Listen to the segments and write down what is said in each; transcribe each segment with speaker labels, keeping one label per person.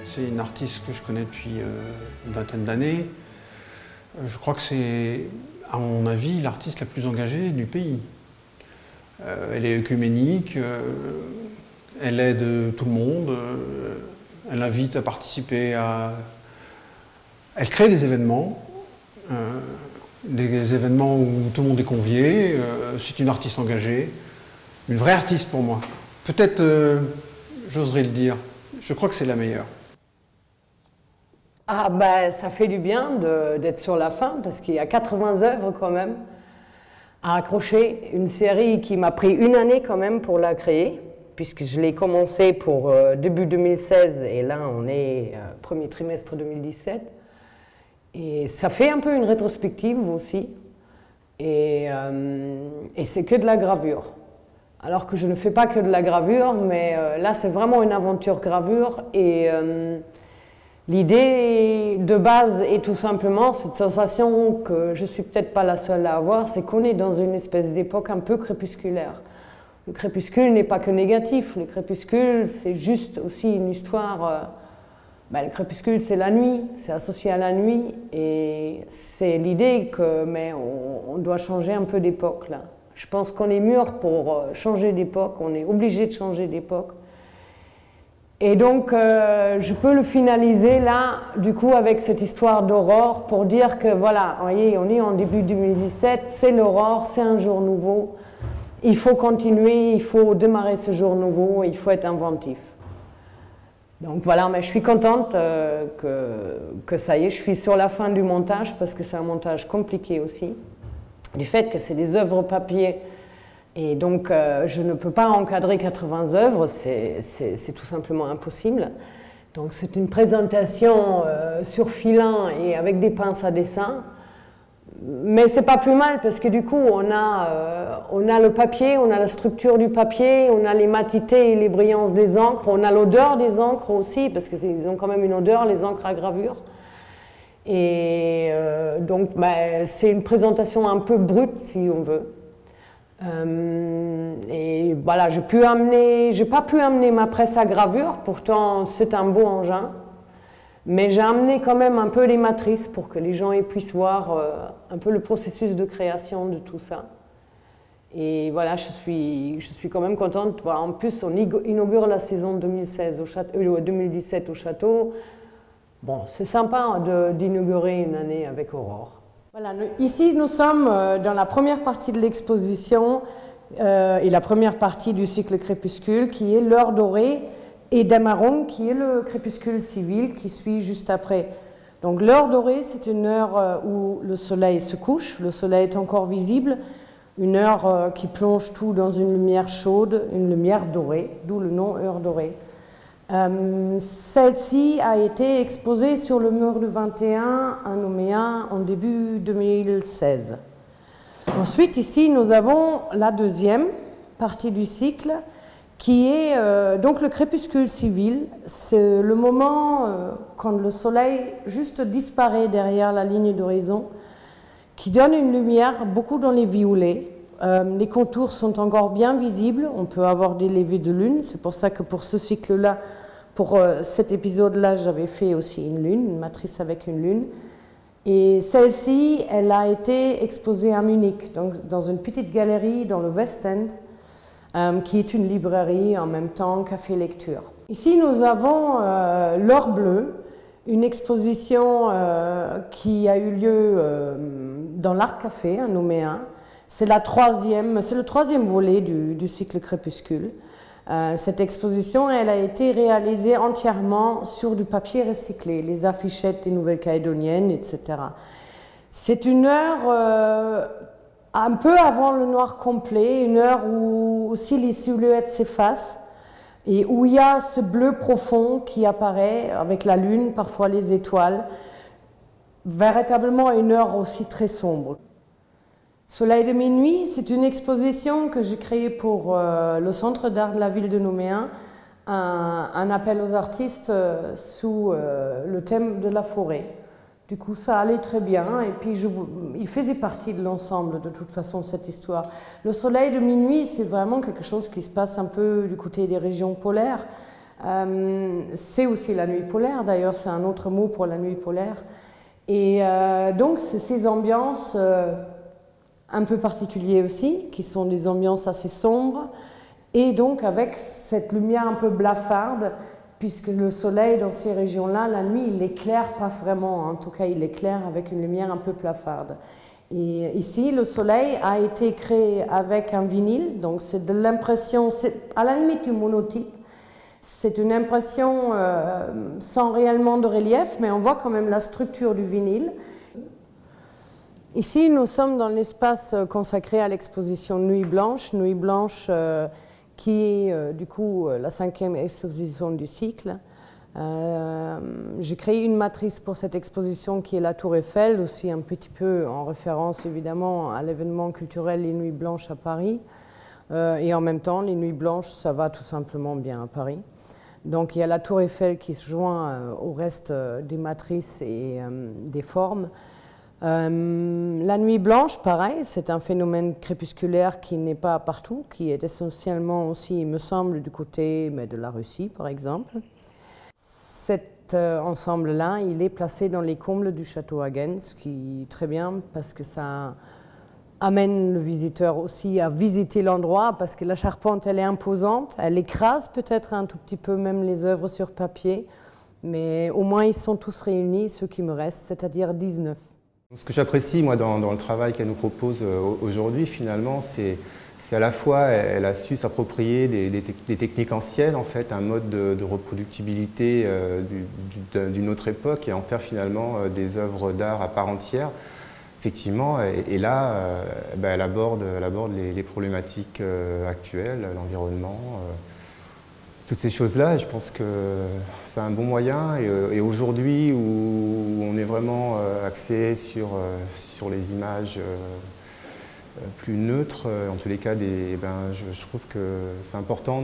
Speaker 1: C'est une artiste que je connais depuis une vingtaine d'années. Je crois que c'est, à mon avis, l'artiste la plus engagée du pays. Elle est œcuménique, elle aide tout le monde, elle invite à participer à... Elle crée des événements où tout le monde est convié. C'est une artiste engagée, une vraie artiste pour moi. Peut-être, j'oserais le dire, je crois que c'est la meilleure.
Speaker 2: Ah ben, ça fait du bien d'être sur la fin, parce qu'il y a 80 œuvres quand même à accrocher. Une série qui m'a pris une année quand même pour la créer, puisque je l'ai commencé pour début 2016, et là on est premier trimestre 2017. Et ça fait un peu une rétrospective aussi, et c'est que de la gravure. Alors que je ne fais pas que de la gravure, mais là c'est vraiment une aventure gravure, et l'idée de base est tout simplement cette sensation que je suis peut-être pas la seule à avoir, c'est qu'on est dans une espèce d'époque un peu crépusculaire. Le crépuscule n'est pas que négatif, le crépuscule c'est juste aussi une histoire... le crépuscule c'est la nuit, c'est associé à la nuit, et c'est l'idée que on doit changer un peu d'époque là. Je pense qu'on est mûr pour changer d'époque, on est obligé de changer d'époque. Et donc, je peux le finaliser là, du coup, avec cette histoire d'aurore, pour dire que voilà, voyez, on est en début 2017, c'est l'aurore, c'est un jour nouveau. Il faut continuer, il faut démarrer ce jour nouveau, il faut être inventif. Donc voilà, mais je suis contente que ça y est, je suis sur la fin du montage, parce que c'est un montage compliqué aussi. Du fait que c'est des œuvres papier, et donc je ne peux pas encadrer 80 œuvres, c'est tout simplement impossible. Donc c'est une présentation sur filin et avec des pinces à dessin. Mais c'est pas plus mal, parce que du coup on a le papier, on a la structure du papier, on a les matités et les brillances des encres, on a l'odeur des encres aussi, parce qu'ils ont quand même une odeur, les encres à gravure. Et donc c'est une présentation un peu brute si on veut. Et voilà, j'ai pas pu amener ma presse à gravure, pourtant c'est un beau engin, mais j'ai amené quand même un peu les matrices pour que les gens puissent voir un peu le processus de création de tout ça. Et voilà, je suis quand même contente. Voilà, en plus, on inaugure la saison 2017 au château. Bon, c'est sympa d'inaugurer une année avec Aurore. Voilà, ici, nous sommes dans la première partie de l'exposition et la première partie du cycle crépuscule, qui est l'heure dorée, et Dämmerung, qui est le crépuscule civil, qui suit juste après. Donc l'heure dorée, c'est une heure où le soleil se couche, le soleil est encore visible, une heure qui plonge tout dans une lumière chaude, une lumière dorée, d'où le nom heure dorée. Celle-ci a été exposée sur le mur du 21 à Nouméa en début 2016. Ensuite, ici, nous avons la deuxième partie du cycle, qui est donc le crépuscule civil. C'est le moment quand le soleil juste disparaît derrière la ligne d'horizon, qui donne une lumière beaucoup dans les violets. Les contours sont encore bien visibles, on peut avoir des levées de lune, c'est pour ça que pour ce cycle-là, pour cet épisode-là, j'avais fait aussi une lune, une matrice avec une lune. Et celle-ci, elle a été exposée à Munich, donc dans une petite galerie dans le West End, qui est une librairie en même temps café lecture. Ici, nous avons l'or bleu, une exposition qui a eu lieu dans l'Art Café à Nouméa. C'est le troisième volet du cycle crépuscule. Cette exposition, elle a été réalisée entièrement sur du papier recyclé, les affichettes des Nouvelles-Calédoniennes, etc. C'est une heure un peu avant le noir complet, une heure où aussi les silhouettes s'effacent et où il y a ce bleu profond qui apparaît avec la lune, parfois les étoiles, véritablement une heure aussi très sombre. Soleil de minuit, c'est une exposition que j'ai créée pour le Centre d'art de la ville de Nouméa, un appel aux artistes sous le thème de la forêt. Du coup, ça allait très bien et puis il faisait partie de l'ensemble de toute façon, cette histoire. Le soleil de minuit, c'est vraiment quelque chose qui se passe un peu du côté des régions polaires. C'est aussi la nuit polaire, d'ailleurs, c'est un autre mot pour la nuit polaire. Et donc, c'est ces ambiances un peu particulières aussi, qui sont des ambiances assez sombres, et donc avec cette lumière un peu blafarde, puisque le soleil dans ces régions-là, la nuit, il éclaire pas vraiment, en tout cas il éclaire avec une lumière un peu blafarde. Et ici, le soleil a été créé avec un vinyle, donc c'est de l'impression, c'est à la limite du monotype. C'est une impression sans réellement de relief, mais on voit quand même la structure du vinyle. Ici, nous sommes dans l'espace consacré à l'exposition Nuit Blanche qui est du coup la 5e exposition du cycle. J'ai créé une matrice pour cette exposition qui est la Tour Eiffel, aussi un petit peu en référence évidemment à l'événement culturel Les Nuits Blanches à Paris. Et en même temps, les Nuits Blanches, ça va tout simplement bien à Paris. Donc il y a la Tour Eiffel qui se joint au reste des matrices et des formes. La nuit blanche, pareil, c'est un phénomène crépusculaire qui n'est pas partout, qui est essentiellement aussi, il me semble, du côté de la Russie, par exemple. Cet ensemble-là, il est placé dans les combles du château Hagen, ce qui est très bien parce que ça amène le visiteur aussi à visiter l'endroit, parce que la charpente, elle est imposante, elle écrase peut-être un tout petit peu même les œuvres sur papier, mais au moins ils sont tous réunis, ceux qui me restent, c'est-à-dire 19.
Speaker 3: Ce que j'apprécie, moi, dans le travail qu'elle nous propose aujourd'hui, finalement, c'est à la fois, elle a su s'approprier des techniques anciennes, en fait, un mode de reproductibilité d'une autre époque, et en faire finalement des œuvres d'art à part entière. Effectivement, et là, elle aborde les problématiques actuelles, l'environnement, toutes ces choses-là. Et je pense que c'est un bon moyen. Et aujourd'hui, où on est vraiment axé sur les images plus neutres, en tous les cas, je trouve que c'est important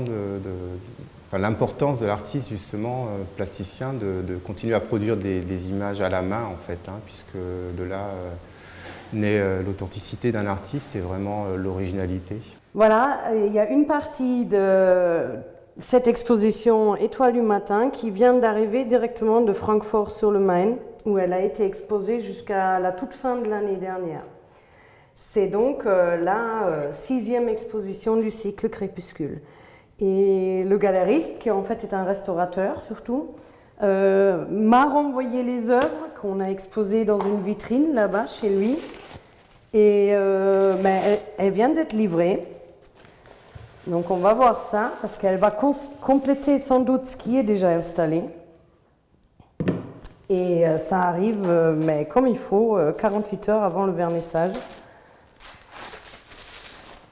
Speaker 3: l'importance de l'artiste, justement, plasticien, de continuer à produire des images à la main, en fait, puisque de là naît l'authenticité d'un artiste et vraiment l'originalité.
Speaker 2: Voilà, il y a une partie de cette exposition Étoile du matin qui vient d'arriver directement de Francfort-sur-le-Main, où elle a été exposée jusqu'à la toute fin de l'année dernière. C'est donc la 6e exposition du cycle Crépuscule. Et le galeriste, qui en fait est un restaurateur surtout, m'a renvoyé les œuvres qu'on a exposées dans une vitrine là-bas chez lui. Et elle vient d'être livrée. Donc on va voir ça, parce qu'elle va compléter sans doute ce qui est déjà installé. Et ça arrive, mais comme il faut, 48 heures avant le vernissage.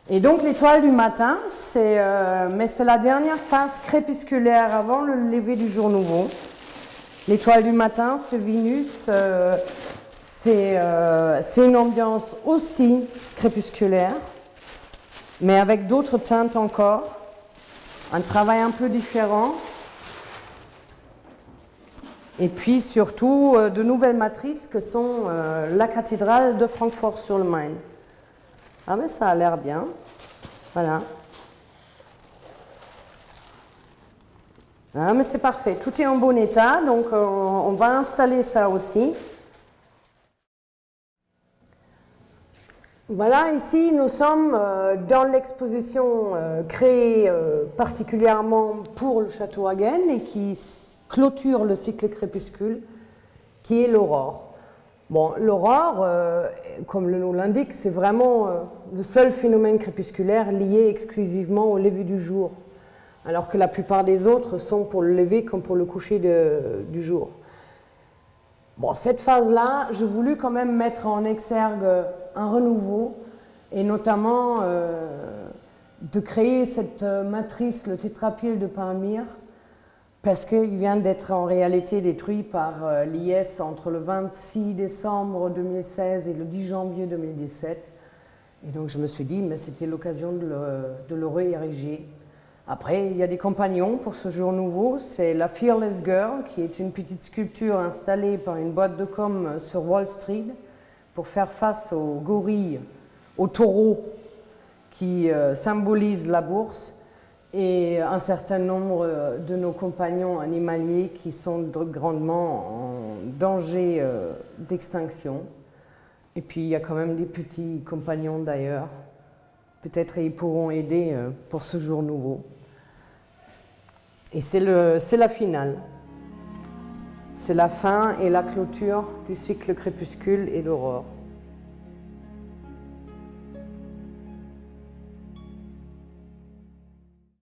Speaker 2: Et donc l'étoile du matin, c'est la dernière phase crépusculaire avant le lever du jour nouveau. L'étoile du matin, c'est Vénus, c'est une ambiance aussi crépusculaire, mais avec d'autres teintes encore, un travail un peu différent. Et puis surtout de nouvelles matrices que sont la cathédrale de Francfort-sur-le-Main. Ah mais ça a l'air bien, voilà. Ah mais c'est parfait, tout est en bon état, donc on va installer ça aussi. Voilà, ici nous sommes dans l'exposition créée particulièrement pour le château Hagen et qui clôture le cycle crépuscule, qui est l'aurore. Bon, l'aurore, comme le nom l'indique, c'est vraiment le seul phénomène crépusculaire lié exclusivement au lever du jour, alors que la plupart des autres sont pour le lever comme pour le coucher du jour. Bon, cette phase-là, j'ai voulu quand même mettre en exergue un renouveau, et notamment de créer cette matrice, le tétrapyle de Palmyre, parce qu'il vient d'être en réalité détruit par l'IS entre le 26 décembre 2016 et le 10 janvier 2017. Et donc je me suis dit, mais c'était l'occasion de le réériger. Après, il y a des compagnons pour ce jour nouveau. C'est la Fearless Girl, qui est une petite sculpture installée par une boîte de com sur Wall Street pour faire face aux gorilles, aux taureaux qui symbolisent la bourse. et un certain nombre de nos compagnons animaliers qui sont grandement en danger d'extinction. Et puis il y a quand même des petits compagnons d'ailleurs. Peut-être ils pourront aider pour ce jour nouveau. Et c'est la finale. C'est la fin et la clôture du cycle crépuscule et l'aurore.